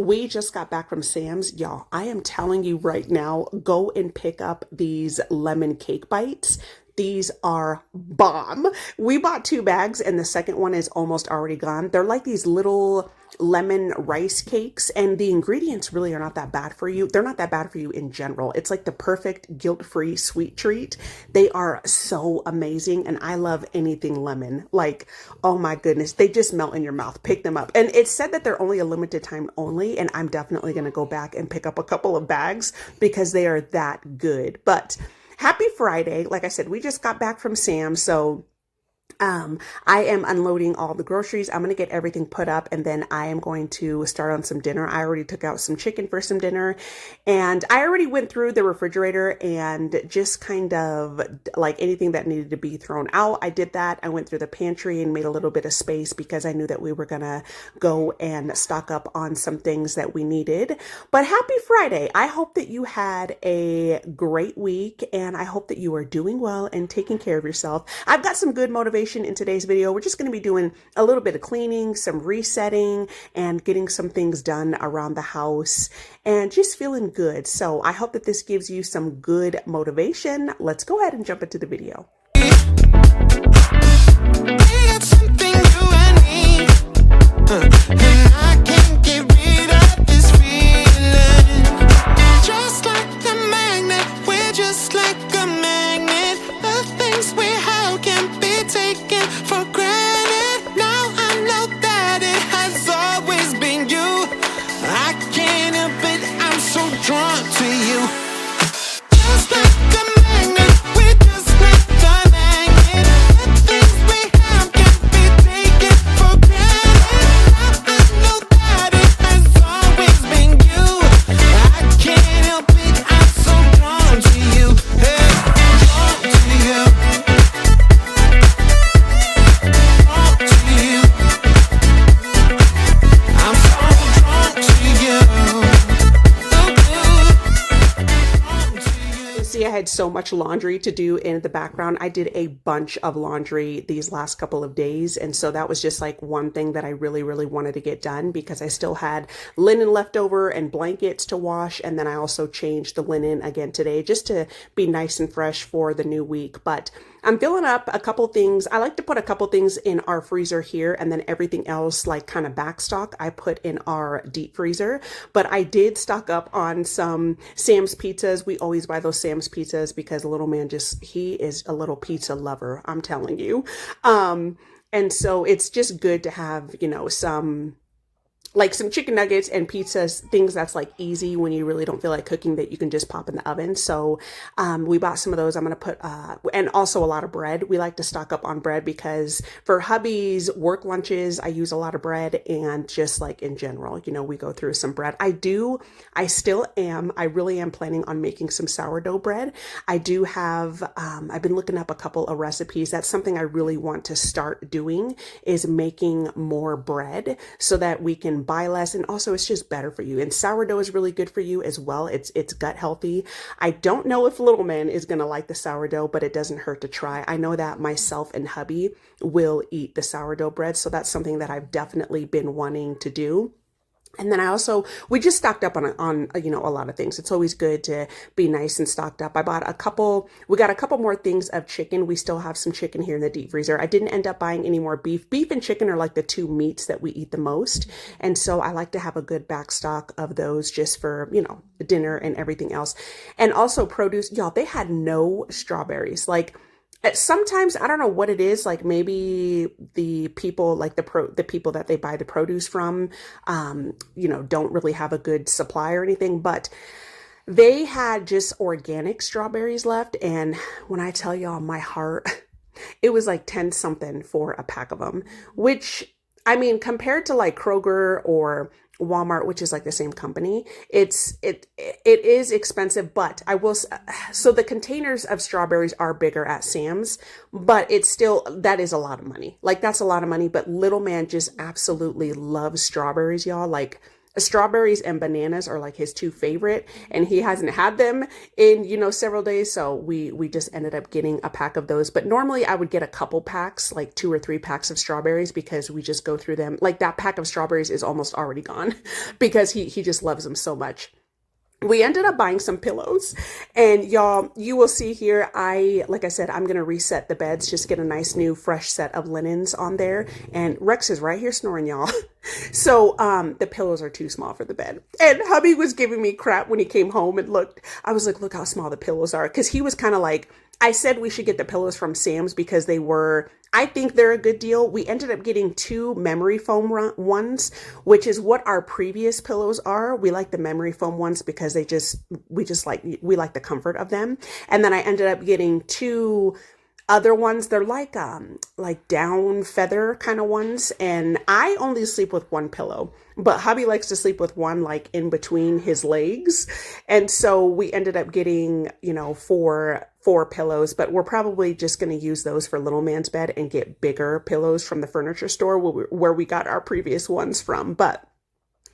We just got back from Sam's. Y'all, I am telling you right now, go and pick up these lemon cake bites. These are bomb. We bought 2 bags and the second one is almost already gone. They're like these little lemon rice cakes, and the ingredients really are not that bad for you. They're not that bad for you in general. It's like the perfect guilt-free sweet treat. They are so amazing, and I love anything lemon. Like, oh my goodness, they just melt in your mouth. Pick them up. And it said that they're only a limited time only, and I'm definitely going to go back and pick up a couple of bags because they are that good. But happy Friday. Like I said, we just got back from Sam's, so I am unloading all the groceries. I'm going to get everything put up, and then I am going to start on some dinner. I already took out some chicken for some dinner, and I already went through the refrigerator and just kind of like anything that needed to be thrown out. I did that. I went through the pantry and made a little bit of space because I knew that we were going to go and stock up on some things that we needed. But happy Friday. I hope that you had a great week, and I hope that you are doing well and taking care of yourself. I've got some good motivation in today's video. We're just going to be doing a little bit of cleaning, some resetting, and getting some things done around the house and just feeling good. So I hope that this gives you some good motivation. Let's go ahead and jump into the video. I had so much laundry to do in the background. I did a bunch of laundry these last couple of days. And so that was just like one thing that I really, really wanted to get done because I still had linen left over and blankets to wash. And then I also changed the linen again today just to be nice and fresh for the new week. But I'm filling up a couple things. I like to put a couple things in our freezer here, and then everything else, like kind of back stock, I put in our deep freezer. But I did stock up on some Sam's pizzas. We always buy those Sam's pizzas because little man he is a little pizza lover, I'm telling you. And so it's just good to have, some chicken nuggets and pizzas, things that's like easy when you really don't feel like cooking that you can just pop in the oven. So we bought some of those. I'm going to put, and also a lot of bread. We like to stock up on bread because for hubby's work lunches, I use a lot of bread, and just like in general, we go through some bread. I really am planning on making some sourdough bread. I do have, I've been looking up a couple of recipes. That's something I really want to start doing, is making more bread so that we can buy less, and also it's just better for you. And sourdough is really good for you as well. It's gut healthy. I don't know if little man is gonna like the sourdough, but it doesn't hurt to try. I know that myself and hubby will eat the sourdough bread, so that's something that I've definitely been wanting to do. And then we just stocked up on a lot of things. It's always good to be nice and stocked up. We got a couple more things of chicken. We still have some chicken here in the deep freezer. I didn't end up buying any more beef. Beef and chicken are like the two meats that we eat the most. And so I like to have a good back stock of those just for, dinner and everything else. And also produce, y'all, they had no strawberries. Like, sometimes, I don't know what it is, like maybe the people, like the people that they buy the produce from, don't really have a good supply or anything, but they had just organic strawberries left. And when I tell y'all my heart, it was like 10 something for a pack of them, which, I mean, compared to like Kroger or Walmart, which is like the same company, it is expensive, but so the containers of strawberries are bigger at Sam's, but that is a lot of money. Like, that's a lot of money, but little man just absolutely loves strawberries, y'all. Like, Strawberries and bananas are like his two favorite, and he hasn't had them in, several days. So we just ended up getting a pack of those. But normally I would get a couple packs, like 2 or 3 packs of strawberries, because we just go through them. Like that pack of strawberries is almost already gone because he just loves them so much. We ended up buying some pillows, and y'all, you will see here, like I said, I'm going to reset the beds, just get a nice new fresh set of linens on there. And Rex is right here snoring, y'all. So, the pillows are too small for the bed. And hubby was giving me crap when he came home and looked. I was like, look how small the pillows are. Cause he was kind of like, I said we should get the pillows from Sam's because I think they're a good deal. We ended up getting 2 memory foam ones, which is what our previous pillows are. We like the memory foam ones because we like the comfort of them. And then I ended up getting 2 other ones. They're like down feather kind of ones. And I only sleep with 1 pillow, but hubby likes to sleep with one like in between his legs. And so we ended up getting, 4 pillows, but we're probably just going to use those for little man's bed and get bigger pillows from the furniture store where we got our previous ones from. But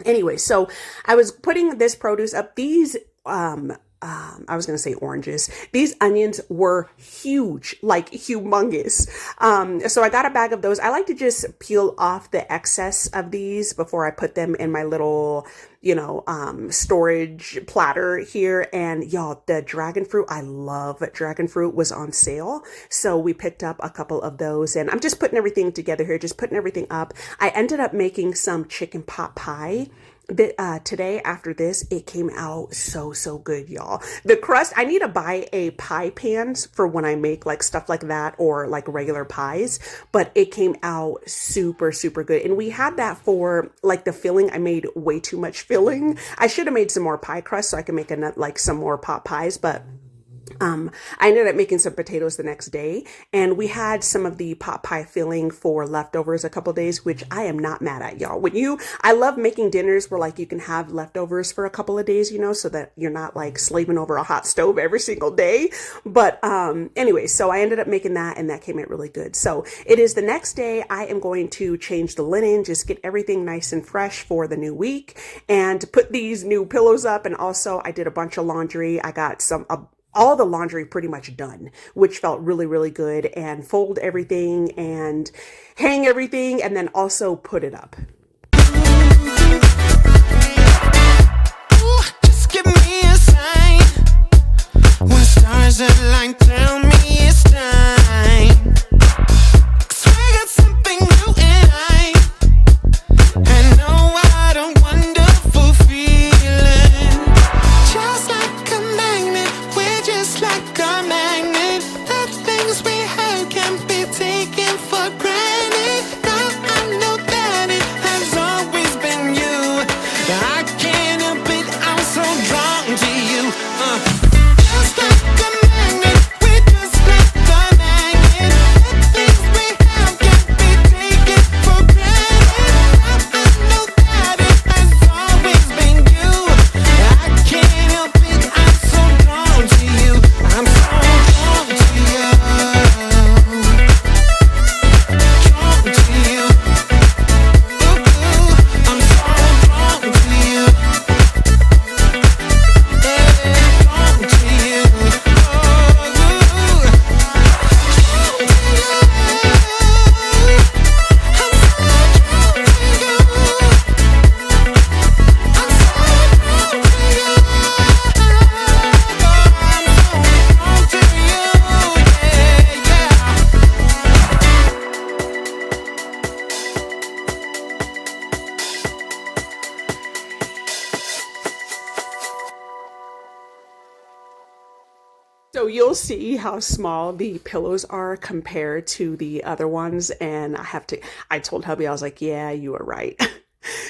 anyway, so I was putting this produce up. These, I was going to say oranges. These onions were huge, like humongous. So I got a bag of those. I like to just peel off the excess of these before I put them in my little, storage platter here. And y'all, the dragon fruit, I love dragon fruit, was on sale. So we picked up a couple of those, and I'm just putting everything together here, just putting everything up. I ended up making some chicken pot pie. Today after this, it came out so good, y'all. The crust, I need to buy a pie pan for when I make like stuff like that or like regular pies, but it came out super good. And we had that for like the filling. I made way too much filling. I should have made some more pie crust so I can make some more pot pies, but I ended up making some potatoes the next day, and we had some of the pot pie filling for leftovers a couple days, which I am not mad at, y'all. I love making dinners where like you can have leftovers for a couple of days, so that you're not like slaving over a hot stove every single day. But anyway, so I ended up making that, and that came out really good. So it is the next day. I am going to change the linen, just get everything nice and fresh for the new week, and put these new pillows up. And also I did a bunch of laundry. I got all the laundry pretty much done, which felt really good, and fold everything and hang everything, and then also put it up. Ooh, just give me a sign when stars align, tell me it's time. 'Cause we got something new, and I know what a wonderful feeling. Just like a magnet, just like a magnet, the things we have can be taken for granted. Now I know that it has always been you. I can't help it, I'm so drawn to you. Just like a magnet, we're just like a magnet. The things we have can be taken for granted. Now I know that it has always been you. I can't help it, I'm so drawn to you. I'm so drawn to you. Drawn to you. Ooh, I'm so drawn to you. Yeah, drawn to you. Oh, drawn to you. I'm so drawn to you. I'm so drawn to you. So you'll see how small the pillows are compared to the other ones. And I told hubby, I was like, yeah, you were right.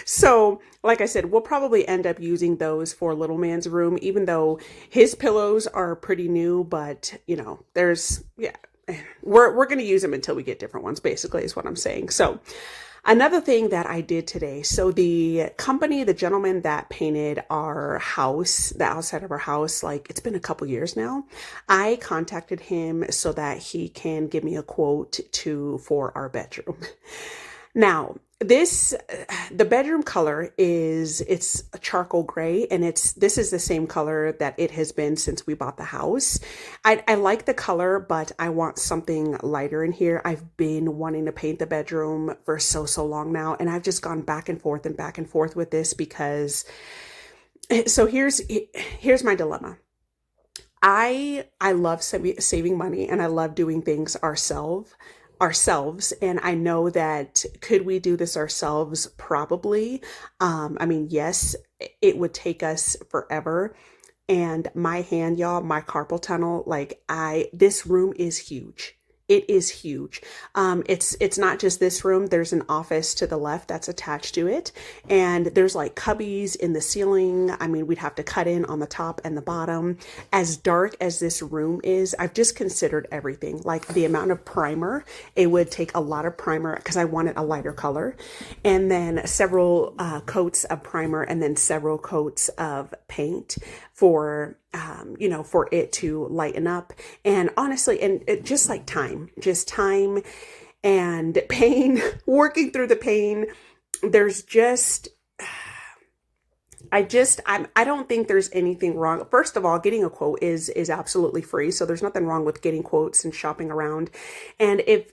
So like I said, we'll probably end up using those for little man's room, even though his pillows are pretty new, but we're going to use them until we get different ones, basically is what I'm saying. So another thing that I did today, so the gentleman that painted our house, the outside of our house, like it's been a couple years now, I contacted him so that he can give me a quote for our bedroom. Now, This, the bedroom color it's a charcoal gray, and this is the same color that it has been since we bought the house. I like the color, but I want something lighter in here. I've been wanting to paint the bedroom for so long now, and I've just gone back and forth and back and forth with this because, so here's my dilemma. I love saving money, and I love doing things ourselves, and I know that could we do this ourselves? Probably. I mean, yes, it would take us forever. And my hand, y'all, my carpal tunnel, like this room is huge. It is huge. It's not just this room. There's an office to the left that's attached to it, and there's like cubbies in the ceiling. I mean, we'd have to cut in on the top and the bottom. As dark as this room is, I've just considered everything. Like the amount of primer, it would take a lot of primer because I wanted a lighter color, and then several coats of primer, and then several coats of paint for for it to lighten up. And honestly, and it, just time and pain, working through the pain. There's just, I don't think there's anything wrong. First of all, getting a quote is absolutely free. So there's nothing wrong with getting quotes and shopping around. And if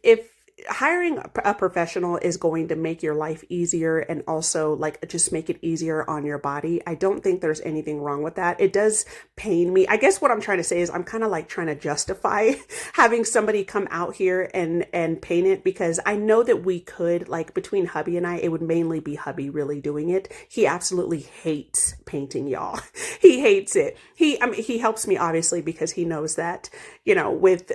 hiring a professional is going to make your life easier and also like just make it easier on your body, I don't think there's anything wrong with that. It does pain me. I guess what I'm trying to say is I'm kind of like trying to justify having somebody come out here and paint it, because I know that we could, like between hubby and I, it would mainly be hubby really doing it. He absolutely hates painting, y'all. He hates it. I mean, he helps me obviously because he knows that, with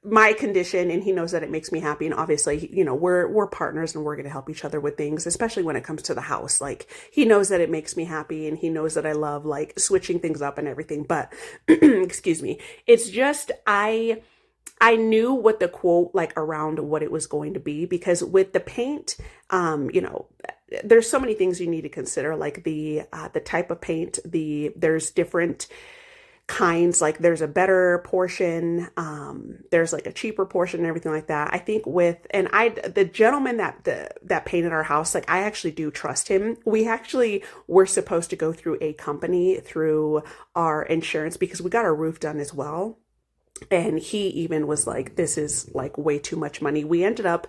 my condition, and he knows that it makes me happy. And obviously, we're partners, and we're going to help each other with things, especially when it comes to the house. Like he knows that it makes me happy, and he knows that I love like switching things up and everything. But excuse me, it's just I knew what the quote like around what it was going to be, because with the paint, there's so many things you need to consider, like the type of paint. There's different kinds, like there's a better portion, there's like a cheaper portion and everything like that. I think the gentleman that painted our house, like I actually do trust him. We actually were supposed to go through a company through our insurance because we got our roof done as well. And he even was like, this is like way too much money. We ended up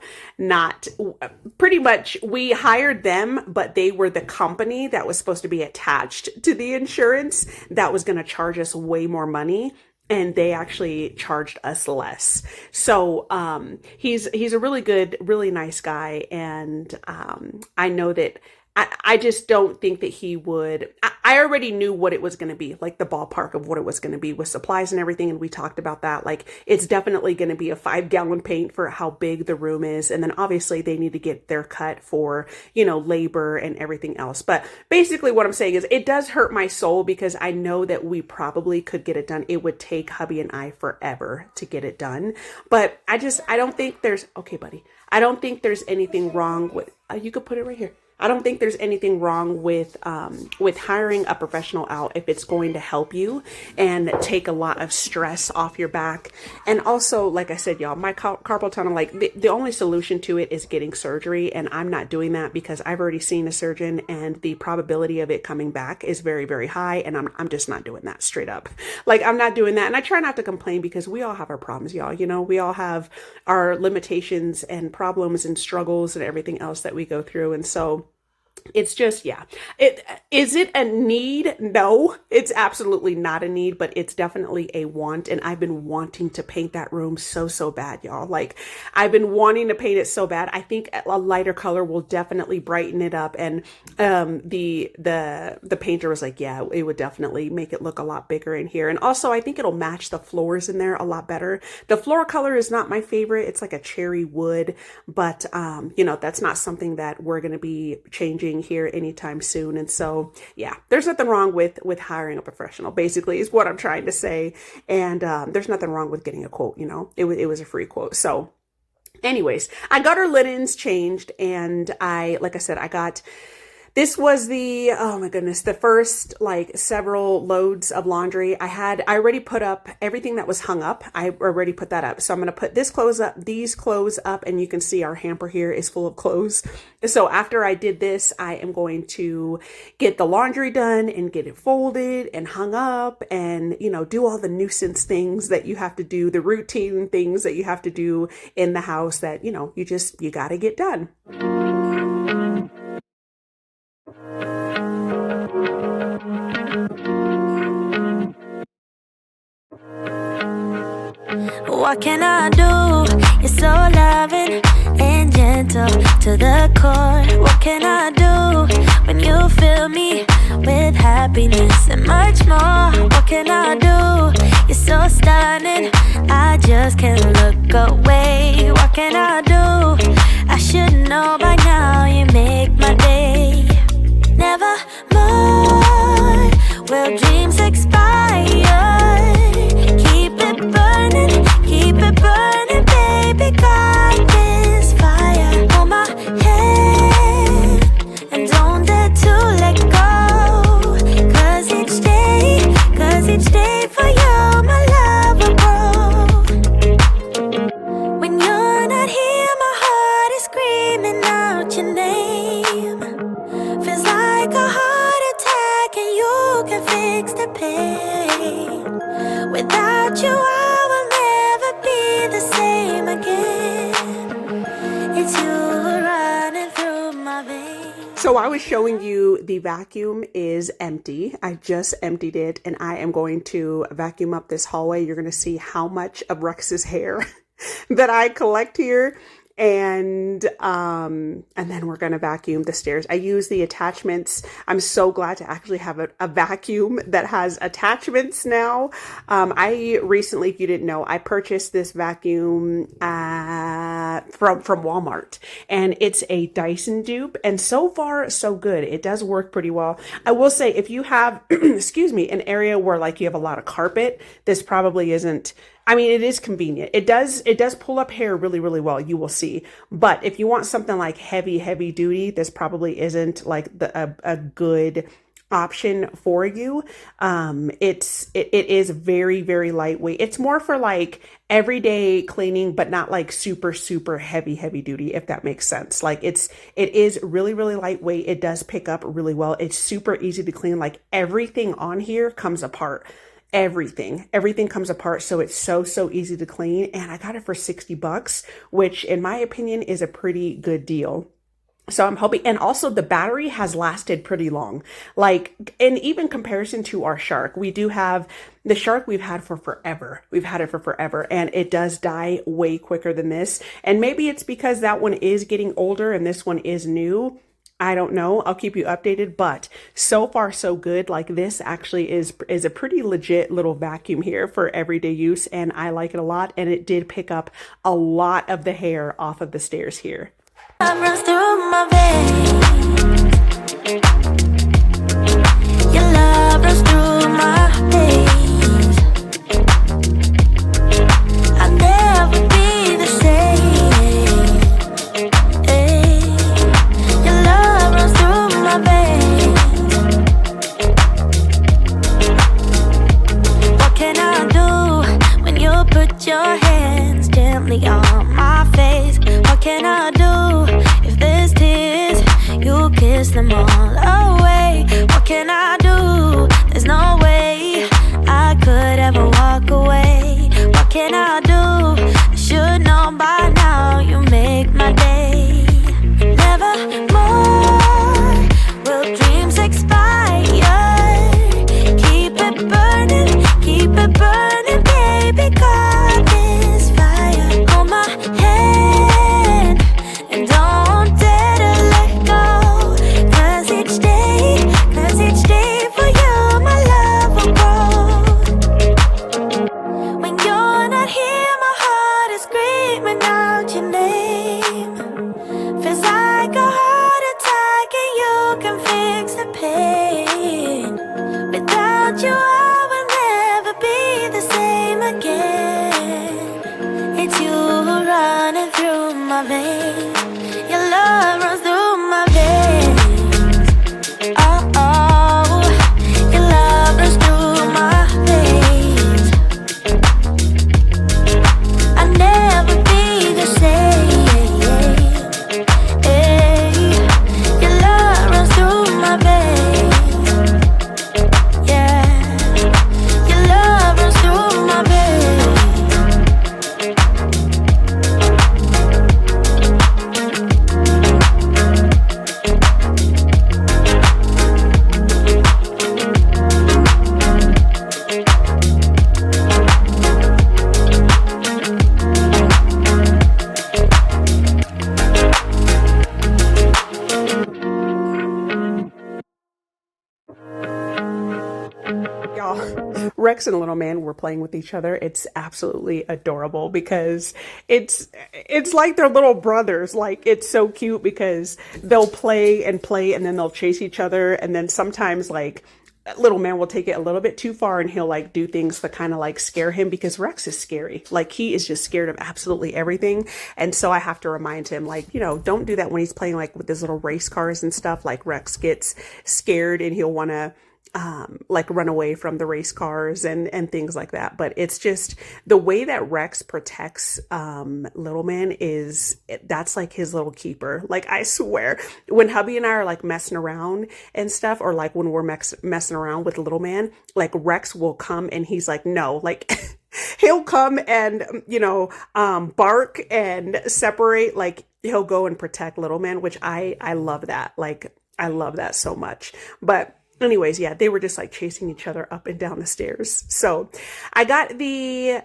pretty much, we hired them, but they were the company that was supposed to be attached to the insurance that was going to charge us way more money. And they actually charged us less. So he's a really good, really nice guy. And I know that I just don't think that he would. I already knew what it was going to be, like the ballpark of what it was going to be with supplies and everything. And we talked about that. Like it's definitely going to be a 5-gallon paint for how big the room is. And then obviously they need to get their cut for, labor and everything else. But basically what I'm saying is it does hurt my soul because I know that we probably could get it done. It would take hubby and I forever to get it done. But I don't think there's, okay, buddy. I don't think there's anything wrong with, you could put it right here. I don't think there's anything wrong with hiring a professional out if it's going to help you and take a lot of stress off your back. And also, like I said, y'all, my carpal tunnel, like the only solution to it is getting surgery. And I'm not doing that because I've already seen a surgeon and the probability of it coming back is very, very high. And I'm just not doing that, straight up. Like I'm not doing that. And I try not to complain because we all have our problems, y'all. We all have our limitations and problems and struggles and everything else that we go through. And so it's just, yeah. Is it a need? No, it's absolutely not a need, but it's definitely a want. And I've been wanting to paint that room so bad, y'all. Like I've been wanting to paint it so bad. I think a lighter color will definitely brighten it up. And the painter was like, yeah, it would definitely make it look a lot bigger in here. And also I think it'll match the floors in there a lot better. The floor color is not my favorite. It's like a cherry wood, but that's not something that we're going to be changing here anytime soon. And so, yeah, there's nothing wrong with hiring a professional, basically, is what I'm trying to say. And there's nothing wrong with getting a quote. It was a free quote. So anyways, I got our linens changed, and like I said, I got This was the, oh my goodness, the first like several loads of laundry. I already put up everything that was hung up. I already put that up. So I'm going to put this clothes up, these clothes up, and you can see our hamper here is full of clothes. So after I did this, I am going to get the laundry done and get it folded and hung up and, you know, do all the nuisance things that you have to do, the routine things that you have to do in the house that, you know, you got to get done. What can I do? You're so loving and gentle to the core. What can I do when you fill me with happiness and much more? What can I do? You're so stunning, I just can't look away. What can I do? I should know by now, you make my day. Never more will dreams expire. Keep it burning, baby, got this fire on my head. And don't dare to let go. Cause each day for you, my love will grow. When you're not here, my heart is screaming out your name. Feels like a heart attack and you can fix the pain. Without you, the same again. It's you running through my veins. So I was showing you the vacuum is empty. I just emptied it and I am going to vacuum up this hallway. You're going to see how much of Rex's hair that I collect here. And then we're going to vacuum the stairs. I use the attachments. I'm so glad to actually have a vacuum that has attachments now. I recently, if you didn't know, I purchased this vacuum from Walmart, and it's a Dyson dupe, and so far so good. It does work pretty well. I will say if you have, excuse me, an area where like you have a lot of carpet, this probably isn't. I mean, it is convenient. It does pull up hair really, really well. You will see. But if you want something like heavy duty, this probably isn't like a good option for you. It is very, very lightweight. It's more for like everyday cleaning, but not like super heavy duty, if that makes sense. Like it is really, really lightweight. It does pick up really well. It's super easy to clean. Like everything on here comes apart. Everything comes apart. So it's so easy to clean. And I got it for $60, which in my opinion is a pretty good deal. So I'm hoping, and also the battery has lasted pretty long. Like, in even comparison to our Shark, we do have the Shark we've had for forever. We've had it for forever, and it does die way quicker than this. And maybe it's because that one is getting older and this one is new. I don't know. I'll keep you updated, but so far so good. Like this actually is a pretty legit little vacuum here for everyday use, and I like it a lot. And it did pick up a lot of the hair off of the stairs here. Runs through my veins. Your love runs through my veins. I'll never be the same. Your love runs through my veins. What can I do when you put your hands gently on my face? What can I do if there's tears? You kiss them all away. What can I do? There's no way I could ever walk away. What can I do? I should know by now. You make my day. Never more will dreams expire. Keep it burning, baby. God, this fire on my head. And don't dare to let go. Cause each day for you, my love will grow. When you're not here, my heart is screaming out your name. Feels like a heart attack and you can fix the pain. Without you, I will never be the same again. It's you running through my veins. Your love runs through my veins. Rex and little man were playing with each other. It's absolutely adorable because it's like they're little brothers. Like, it's so cute because they'll play and play and then they'll chase each other. And then sometimes like little man will take it a little bit too far and he'll like do things to kind of like scare him because Rex is scary. Like, he is just scared of absolutely everything. And so I have to remind him, like, you know, don't do that when he's playing like with his little race cars and stuff. Like, Rex gets scared and he'll want to like run away from the race cars and things like that. But it's just the way that Rex protects little man that's like his little keeper. Like, I swear, when hubby and I are like messing around and stuff, or like when we're messing around with little man, like Rex will come and he's like, no, like he'll come and, you know, bark and separate. Like, he'll go and protect little man, which I love that. Like, I love that so much. But anyways, yeah, they were just like chasing each other up and down the stairs. So I got the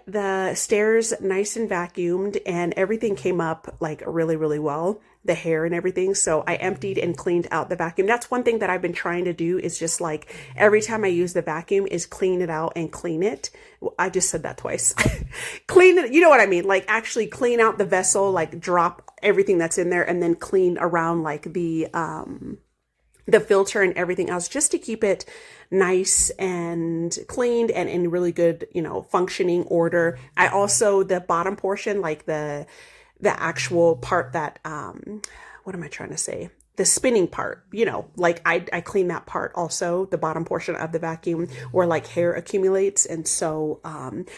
stairs nice and vacuumed and everything came up like really, really well, the hair and everything. So I emptied and cleaned out the vacuum. That's one thing that I've been trying to do, is just like every time I use the vacuum is clean it out and clean it. I just said that twice. Clean it, you know what I mean? Like, actually clean out the vessel, like drop everything that's in there and then clean around like the filter and everything else, just to keep it nice and cleaned and in really good, you know, functioning order. I also, the bottom portion, like the actual part that, what am I trying to say? The spinning part, you know, like I clean that part also, the bottom portion of the vacuum where like hair accumulates. And so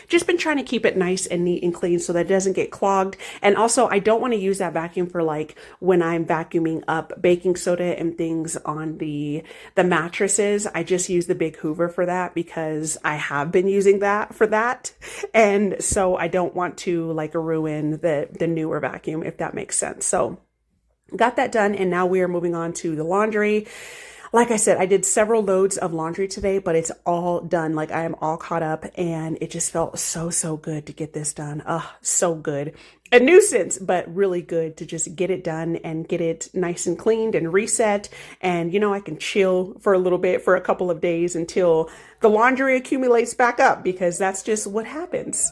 just been trying to keep it nice and neat and clean so that it doesn't get clogged. And also, I don't want to use that vacuum for like when I'm vacuuming up baking soda and things on the mattresses. I just use the big Hoover for that because I have been using that for that. And so I don't want to like ruin the newer vacuum, if that makes sense. So got that done, and now we are moving on to the laundry. Like I said, I did several loads of laundry today, but it's all done. Like, I am all caught up, and it just felt so good to get this done. So good. A nuisance, but really good to just get it done and get it nice and cleaned and reset. And, you know, I can chill for a little bit, for a couple of days, until the laundry accumulates back up, because that's just what happens.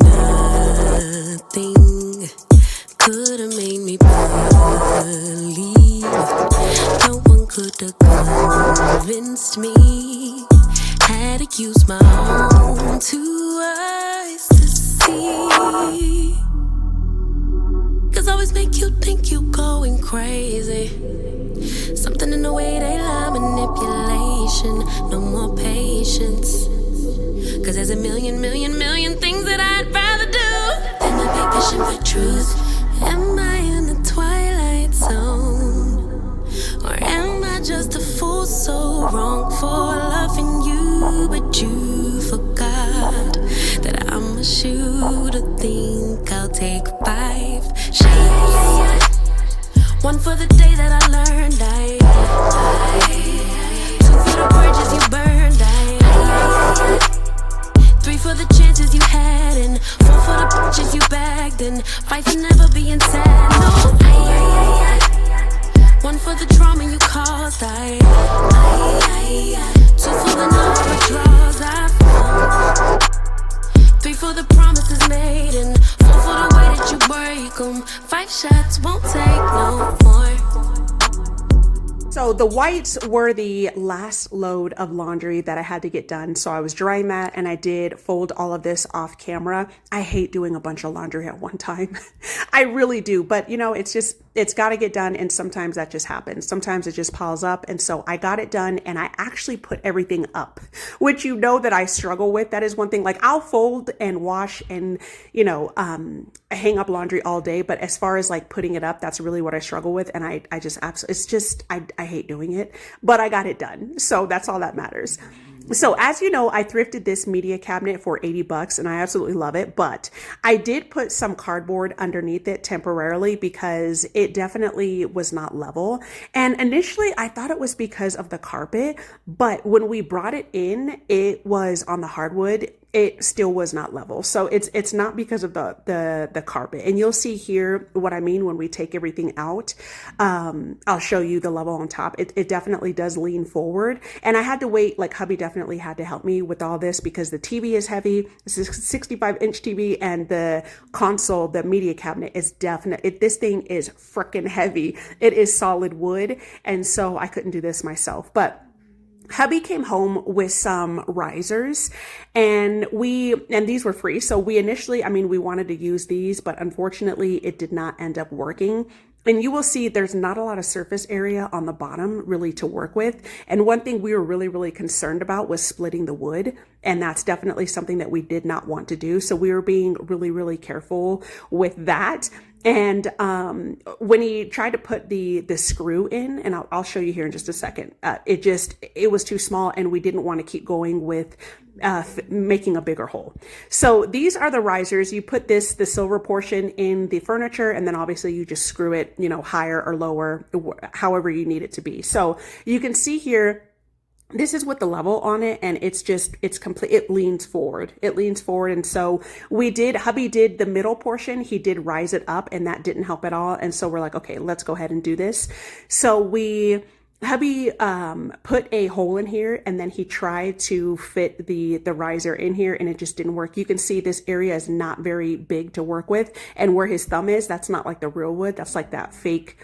Nothing could have made me believe. No one could have convinced me. Had to use my own 2 eyes to see. 'Cause always make you think you going crazy. Something in the way they lie, manipulation. No more patience. 'Cause there's a million things that I'd rather do than to be fishing for truth. Am I in the twilight zone? Or am I just a fool so wrong for loving you? But you forgot that I'm a shooter. Think I'll take 5 shots. 1 for the day that I learned. 2 for the bridges you burned. 3 for the chances you had, and 4 for the bitches you bagged, and 5 for never being sad. No, 1 for the trauma you caused. 2 for the number of draws I found. 3 for the promises made, and 4 for the way that you break them. 5 shots won't take no more. So the whites were the last load of laundry that I had to get done. So I was drying that, and I did fold all of this off camera. I hate doing a bunch of laundry at one time. I really do. But, you know, it's got to get done. And sometimes that just happens. Sometimes it just piles up. And so I got it done, and I actually put everything up, which you know that I struggle with. That is one thing. Like, I'll fold and wash and, you know, hang up laundry all day. But as far as like putting it up, that's really what I struggle with. And I just absolutely, it's just, I hate doing it, but I got it done. So that's all that matters. So as you know, I thrifted this media cabinet for 80 bucks and I absolutely love it, but I did put some cardboard underneath it temporarily because it definitely was not level. And initially I thought it was because of the carpet, but when we brought it in, it was on the hardwood. It still was not level. So it's not because of the carpet. And you'll see here what I mean when we take everything out. I'll show you the level on top. It definitely does lean forward. And I had to wait, like hubby definitely had to help me with all this because the TV is heavy. This is a 65-inch TV and the console, the media cabinet is this thing is freaking heavy. It is solid wood. And so I couldn't do this myself, but hubby came home with some risers and these were free. So we initially, we wanted to use these, but unfortunately it did not end up working. And you will see there's not a lot of surface area on the bottom really to work with. And one thing we were really, really concerned about was splitting the wood. And that's definitely something that we did not want to do. So we were being really, really careful with that. And when he tried to put the screw in, and I'll show you here in just a second, it was too small and we didn't want to keep going with making a bigger hole. So these are the risers. You put the silver portion in the furniture, and then obviously you just screw it, higher or lower, however you need it to be. So you can see here, this is with the level on it, and it's complete. It leans forward. And so hubby did the middle portion. He did rise it up and that didn't help at all. And so we're like, okay, let's go ahead and do this. So hubby put a hole in here and then he tried to fit the riser in here and it just didn't work. You can see this area is not very big to work with. And where his thumb is, that's not like the real wood. That's like that fake,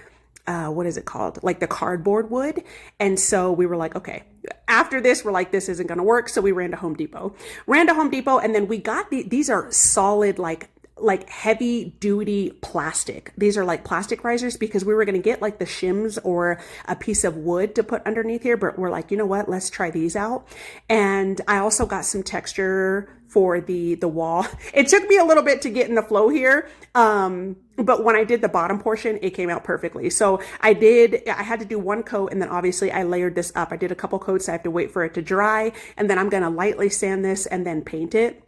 what is it called? Like the cardboard wood. And so we were like, okay, after this, we're like, this isn't going to work. So we ran to Home Depot, and then we got these are solid, like heavy duty plastic. These are like plastic risers because we were going to get like the shims or a piece of wood to put underneath here. But we're like, you know what, let's try these out. And I also got some texture for the wall. It took me a little bit to get in the flow here. But when I did the bottom portion, it came out perfectly. So I had to do one coat and then obviously I layered this up. I did a couple coats. I have to wait for it to dry and then I'm going to lightly sand this and then paint it.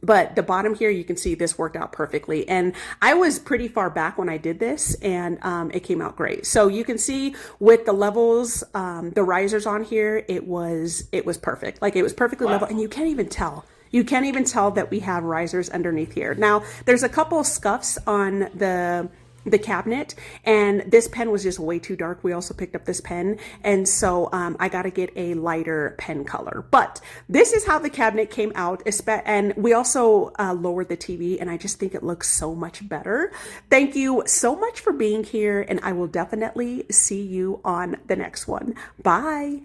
But the bottom here, you can see this worked out perfectly. And I was pretty far back when I did this and it came out great. So you can see with the levels, the risers on here, it was perfect. Like it was perfectly level and you can't even tell. You can't even tell that we have risers underneath here. Now, there's a couple scuffs on the cabinet and this pen was just way too dark. We also picked up this pen. And so I got to get a lighter pen color. But this is how the cabinet came out. And we also lowered the TV and I just think it looks so much better. Thank you so much for being here. And I will definitely see you on the next one. Bye.